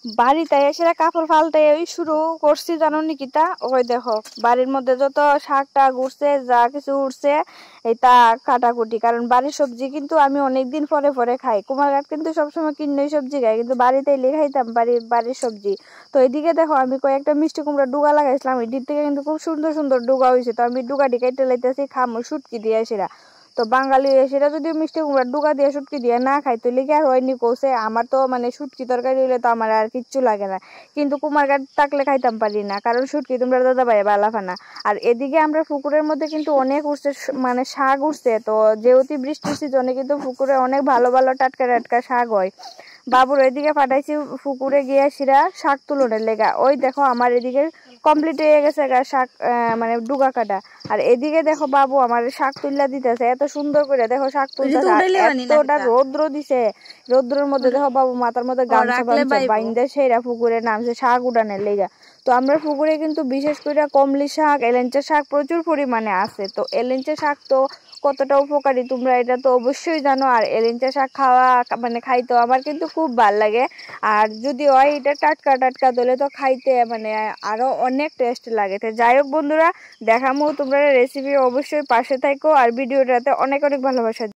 বাড়িতে এসে কাপড় ফালতে ওই শুরু করছি জানো নিকিতা। ওই দেখো বাড়ির মধ্যে যত শাক টাক উঠছে যা কিছু উঠছে এটা কাটাকুটি, কারণ বাড়ির সবজি কিন্তু আমি অনেকদিন পরে পরে খাই। কুমারঘাট কিন্তু সবসময় কিনে সবজি খাই, কিন্তু বাড়িতে এলে খাইতাম বাড়ির সবজি। তো এদিকে দেখো আমি কয়েকটা মিষ্টি কুমড়া ডুগা লাগাইছিলাম, এদিক থেকে কিন্তু খুব সুন্দর সুন্দর ডুগা হয়েছে। তো আমি ডুগাটি কেটে লাইতেছি খামো শুটকি দিয়ে সেরা। তো বাঙালি সেটা যদি মিষ্টি কুমড়ার ডুগা দিয়ে শুটকি দিয়ে না খাই তাহলে কি আর হয়নি কৌছে। আমার তো মানে শুটকি তরকারি হইলে তো আমার আর কিচ্ছু লাগে না, কিন্তু কুমারঘাট থাকলে খাইতাম পারি না, কারণ শুটকি তোমরা দাদা ভাই বালাফানা। আর এদিকে আমরা পুকুরের মধ্যে কিন্তু অনেক উঠছে, মানে শাক উঠছে। তো যেহেতু বৃষ্টির সিজনে কিন্তু পুকুরে অনেক ভালো ভালো টাটকা টাটকা শাক হয়। বাবুর এদিকে পাঠাইছি পুকুরে গিয়ে সিরা শাক তুলনের লেগা। ওই দেখো আমার এদিকে কমপ্লিট হয়ে গেছে শাক, মানে ডুগা কাটা। আর এদিকে দেখো বাবু আমার শাক তুললা দিতেছে এত সুন্দর করে, দেখো শাক তুলতেছে। এতটা রৌদ্র দিছে, রৌদ্রের মধ্যে দেখো বাবু মাথার মধ্যে গামছা বাইন্দে সেইরা পুকুরে নামছে শাক উঠানের লেগা। তো আমরা পুকুরে কিন্তু বিশেষ করে কমলি শাক, এলেঞ্চা শাক প্রচুর পরিমাণে আছে। তো এলেঞ্চা শাক তো কতটা উপকারী তোমরা এটা তো অবশ্যই জানো। আর এলেঞ্চা শাক খাওয়া মানে খাইতে আমার কিন্তু খুব ভাল লাগে। আর যদি হয় এটা টাটকা টাটকা দিলে তো খাইতে মানে আরো অনেক টেস্ট লাগে। তো যাই হোক বন্ধুরা, দেখামো তোমরা রেসিপি, অবশ্যই পাশে থাকো আর ভিডিওটাতে অনেক অনেক ভালোবাসা।